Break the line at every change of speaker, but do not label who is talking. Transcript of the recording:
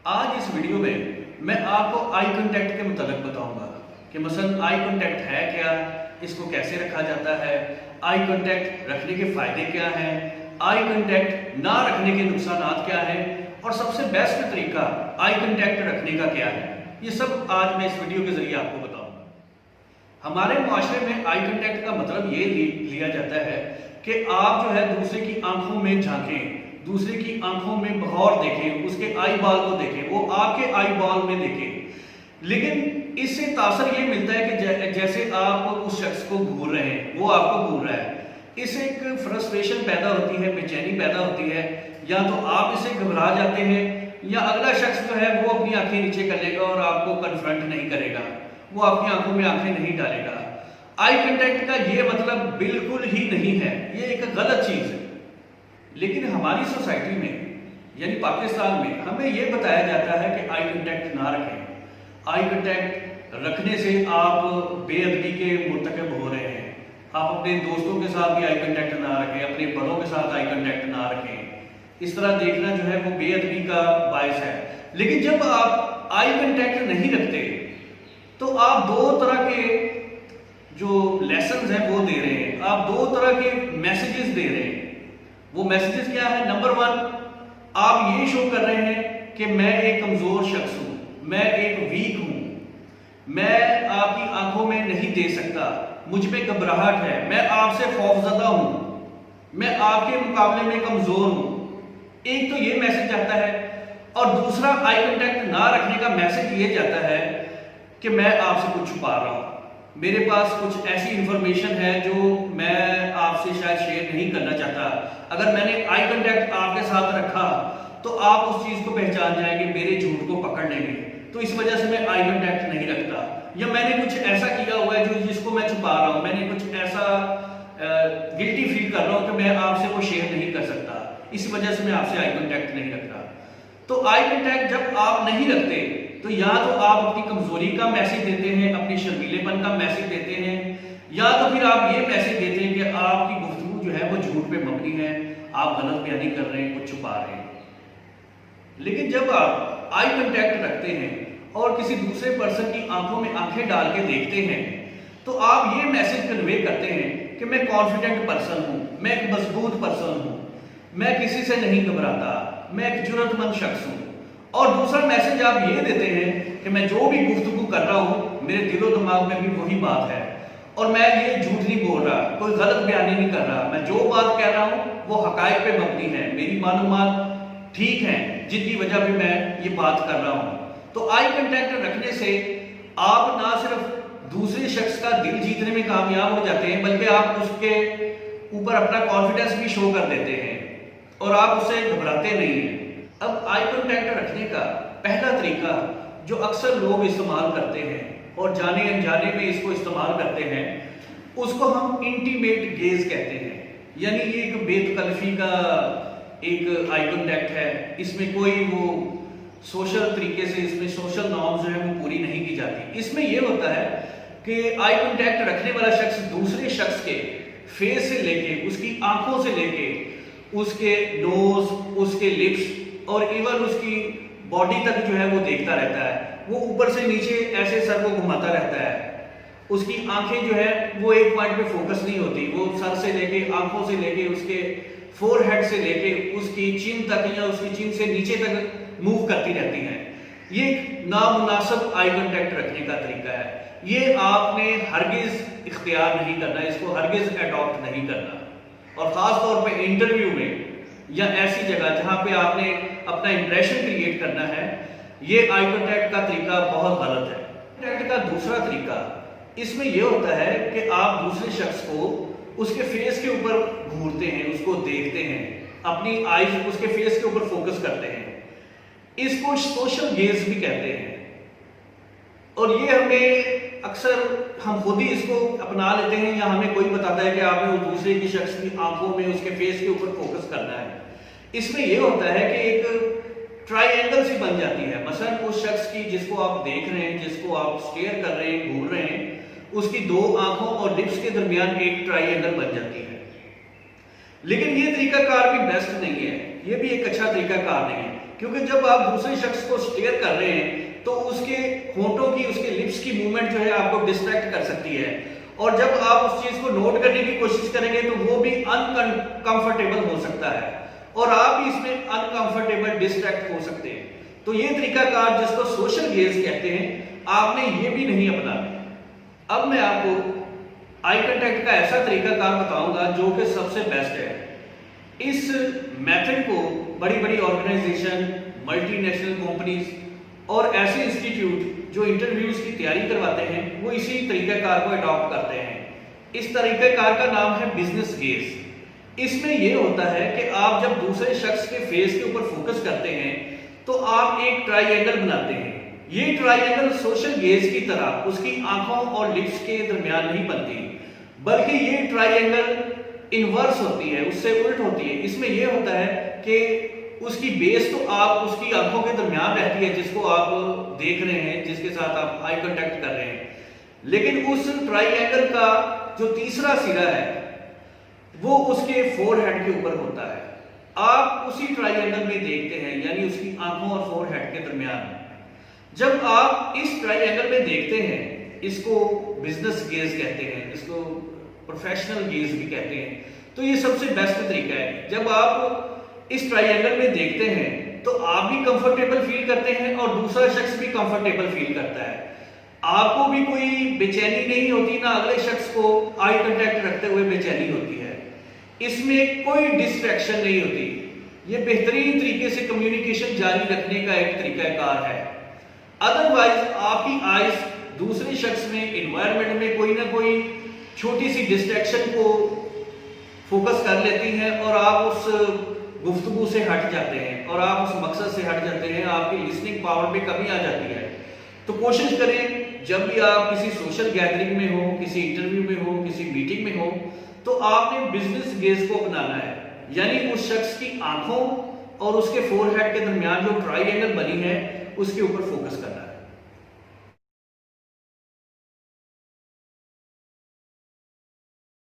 आज इस वीडियो में मैं आपको आई कांटेक्ट के मुताबिक बताऊंगा कि मसलन आई कांटेक्ट है क्या, इसको कैसे रखा जाता है, आई कांटेक्ट रखने के फायदे क्या हैं, आई कांटेक्ट ना रखने के नुकसान क्या हैं और सबसे बेस्ट तरीका आई कांटेक्ट रखने का क्या है। ये सब आज मैं इस वीडियो के जरिए आपको बताऊंगा। हमारे मुआशरे में आई कांटेक्ट का मतलब ये लिया जाता है कि आप जो है दूसरे की आंखों में झांकें, दूसरे की आंखों में बहौर देखें, उसके आई बॉल को देखें, वो आपके आई बॉल में देखें। लेकिन इससे तासर ये मिलता है कि जैसे आप उस शख्स को घूर रहे हैं, वो आपको घूर रहा है। इससे एक फ्रस्ट्रेशन पैदा होती है, बेचैनी पैदा होती है। या तो आप इससे घबरा जाते हैं या अगला शख्स जो है वो अपनी आंखें नीचे कर लेगा और आपको कन्फ्रंट नहीं करेगा, वो आपकी आंखों में आंखें नहीं डालेगा। आई कांटेक्ट का ये मतलब बिल्कुल ही नहीं है, ये एक गलत चीज है। लेकिन हमारी सोसाइटी में यानी पाकिस्तान में हमें यह बताया जाता है कि आई कांटेक्ट ना रखें। आई कांटेक्ट रखने से आप बेअदबी के मुर्तकब हो रहे हैं। आप अपने दोस्तों के साथ भी आई कांटेक्ट ना रखें, अपने बड़ों के साथ आई कांटेक्ट ना रखें। इस तरह देखना जो है वो बेअदबी का बायस है। लेकिन जब आप आई कांटेक्ट नहीं रखते तो आप दो तरह के जो लेसन हैं वो दे रहे हैं, आप दो तरह के मैसेजेस दे रहे हैं। वो मैसेजेस क्या है? नंबर वन, आप ये शो कर रहे हैं कि मैं एक कमजोर शख्स हूं, मैं एक वीक हूं, मैं आपकी आंखों में नहीं दे सकता, मुझ में घबराहट है, मैं आपसे खौफजदा हूं, मैं आपके मुकाबले में कमजोर हूं। एक तो ये मैसेज आता है और दूसरा आई कांटेक्ट ना रखने का मैसेज ये जाता है कि मैं आपसे कुछ छुपा रहा हूं, मेरे पास कुछ ऐसी इंफॉर्मेशन है जो मैं आपसे शायद शेयर नहीं करना चाहता। अगर मैंने आई कांटेक्ट आपके साथ रखा तो आप उस चीज को पहचान जाएंगे, मेरे झूठ को पकड़ लेंगे, तो इस वजह से मैं आई कांटेक्ट नहीं रखता। या मैंने कुछ ऐसा किया हुआ है जो जिसको मैं छुपा रहा हूं, मैंने कुछ ऐसा गिल्टी फील कर रहा हूं कि मैं आपसे वो शेयर नहीं कर सकता, इस वजह से मैं आपसे आई कांटेक्ट नहीं रखता। तो आई कांटेक्ट जब आप नहीं रखते तो या तो आप अपनी कमजोरी का मैसेज देते हैं, अपने शर्मीलेपन का मैसेज देते हैं, या तो फिर आप ये मैसेज देते हैं कि आपकी गुफ्तगू जो है वो झूठ पे मबनी है, आप गलत बयानी कर रहे हैं, कुछ छुपा रहे हैं। लेकिन जब आप आई कांटेक्ट रखते हैं और किसी दूसरे पर्सन की आंखों में आंखें डाल के देखते हैं तो आप ये मैसेज कन्वे करते हैं कि मैं कॉन्फिडेंट पर्सन हूं, मैं एक मजबूत पर्सन हूं, मैं किसी से नहीं घबराता, मैं एक जुर्रतमंद शख्स हूं। और दूसरा मैसेज आप ये देते हैं कि मैं जो भी गुफ्तगू कर रहा हूं मेरे दिलो दिमाग में भी वही बात है और मैं ये झूठ नहीं बोल रहा, कोई गलत बयानी नहीं कर रहा, मैं जो बात कह रहा हूं वो हकायक पे मबनी है, मेरी मालूमात ठीक है जिनकी वजह पे मैं ये बात कर रहा हूं। तो आई कांटेक्ट रखने से आप ना सिर्फ दूसरे शख्स का दिल जीतने में कामयाब हो जाते हैं बल्कि आप उसके ऊपर अपना कॉन्फिडेंस भी शो कर देते हैं और आप उससे घबराते नहीं हैं। अब आई कांटेक्ट रखने का पहला तरीका जो अक्सर लोग इस्तेमाल करते हैं और जाने अनजाने में इसको इस्तेमाल करते हैं उसको हम इंटीमेट गेज कहते हैं। यानी ये एक बेतकल्फी का एक आई कांटेक्ट है, इसमें कोई वो सोशल तरीके से इसमें सोशल नॉर्म्स जो है वो पूरी नहीं की जाती। इसमें ये होता है कि आई कांटेक्ट रखने वाला शख्स दूसरे शख्स के फेस से लेके, उसकी आंखों से लेके, उसके नोज, उसके लिप्स और इवन उसकी बॉडी तक जो है वो देखता रहता है। वो ऊपर से नीचे ऐसे सर को घुमाता रहता है, उसकी आंखें जो है वो एक पॉइंट पे फोकस नहीं होती, वो सर से लेके, आंखों से लेके, उसके फोरहेड से लेके उसकी चिन तक या उसकी चिन से नीचे तक मूव करती रहती हैं। ये नामुनासिब आई कांटेक्ट रखने का तरीका है। ये आपने हरगिज इख्तियार नहीं करना, इसको हरगिज अडॉप्ट नहीं करना। और खास तौर पे इंटरव्यू में या ऐसी जगह जहां पे आपने अपना इंप्रेशन क्रिएट करना है, ये आई कांटेक्ट का तरीका बहुत गलत है। कांटेक्ट का दूसरा तरीका इसमें यह होता है कि आप दूसरे शख्स को उसके फेस के ऊपर घूरते हैं, उसको देखते हैं, अपनी आईज उसके फेस के ऊपर फोकस करते हैं। इसको सोशल गेज भी कहते हैं और ये हमें अक्सर हम खुद ही इसको अपना लेते हैं या हमें कोई बताता है कि आपने उस दूसरे की शख्स की आंखों में, उसके फेस के ऊपर फोकस करना है। इसमें यह होता है कि एक ट्राइएंगल सी बन जाती है। मसलन उस शख्स की जिसको आप देख रहे हैं, जिसको आप स्टेयर कर रहे हैं, घूर रहे हैं, उसकी दो आंखों और लिप्स के दरमियान एक ट्राइएंगल बन जाती है। लेकिन ये तरीका कार भी बेस्ट नहीं है, ये भी एक अच्छा तरीका कार नहीं है। کیونکہ جب آپ دوسرے شخص کو سٹیئر کر رہے ہیں تو اس کے ہونٹوں کی، اس کے لپس کی موومنٹ جو ہے آپ کو ڈسٹریکٹ کر سکتی ہے، اور جب آپ اس چیز کو نوٹ کرنے کی کوشش کریں گے تو وہ بھی انکمفرٹیبل ہو سکتا ہے اور آپ بھی اس میں انکمفرٹیبل ڈسٹریکٹ ہو سکتے ہیں۔ تو یہ طریقہ کار جس کو سوشل گیز کہتے ہیں، آپ نے یہ بھی نہیں اپنانا۔ اب میں آپ کو آئی کنٹیکٹ کا ایسا طریقہ کار بتاؤں گا جو کہ سب سے بیسٹ ہے۔ اس میتھڈ کو بڑی بڑی آرگنائزیشن، ملٹی نیشنل کمپنیز اور ایسے انسٹیٹیوٹ جو انٹرویوز کی تیاری کرواتے ہیں وہ اسی طریقہ کار کو اڈاپٹ کرتے ہیں۔ اس طریقہ کار کا نام ہے بزنس گیز۔ اس میں یہ ہوتا ہے کہ آپ جب دوسرے شخص کے فیس کے اوپر فوکس کرتے ہیں تو آپ ایک ٹرائی اینگل بناتے ہیں۔ یہ ٹرائی اینگل سوشل گیز کی طرح اس کی آنکھوں اور لپس کے درمیان نہیں بنتی، بلکہ یہ ٹرائی اینگل انورس ہوتی ہے، اس سے الٹ ہوتی ہے۔ اس میں یہ ہوتا ہے کہ اس کی بیس تو آپ اس کی آنکھوں کے درمیان رہتی ہے جس کو آپ دیکھ رہے ہیں، جس کے ساتھ آپ آئی کنٹیکٹ کر رہے ہیں، لیکن اس ٹرائی اینگل کا جو تیسرا سرا ہے وہ اس کے فور ہیڈ کے اوپر ہوتا ہے۔ آپ اسی ٹرائی اینگل میں دیکھتے ہیں، یعنی اس کی آنکھوں اور فور ہیڈ کے درمیان۔ جب آپ اس ٹرائی اینگل میں دیکھتے ہیں، اس کو بزنس گیز کہتے ہیں، اس کو پروفیشنل گیز بھی کہتے ہیں، تو یہ سب سے بیسٹ طریقہ ہے۔ جب آپ اس ٹرائی اینگل میں دیکھتے ہیں تو آپ بھی کمفرٹیبل فیل کرتے ہیں اور دوسرا شخص بھی کمفرٹیبل فیل کرتا ہے۔ آپ کو بھی کوئی بے چینی نہیں ہوتی، نہ اگلے شخص کو آئی کنٹیکٹ رکھتے ہوئے بے چینی ہوتی ہے۔ اس میں کوئی ڈسٹریکشن نہیں ہوتی۔ یہ بہترین طریقے سے کمیونیکیشن جاری رکھنے کا ایک طریقہ کار ہے۔ ادروائز آپ کی آئیز دوسرے شخص میں، انوائرمنٹ میں کوئی نہ کوئی چھوٹی سی ڈسٹریکشن کو فوکس کر لیتی ہیں اور آپ اس گفتگو سے ہٹ جاتے ہیں اور آپ اس مقصد سے ہٹ جاتے ہیں، آپ کی لسننگ پاور میں کمی آ جاتی ہے۔ تو کوشش کریں جب بھی آپ کسی سوشل گیدرنگ میں ہو، کسی انٹرویو میں ہو، کسی میٹنگ میں ہو، تو آپ نے بزنس گیز کو اپنانا ہے، یعنی اس شخص کی آنکھوں اور اس کے فور ہیڈ کے درمیان جو ٹرائی اینگل بنی ہے اس کے اوپر فوکس کرنا ہے۔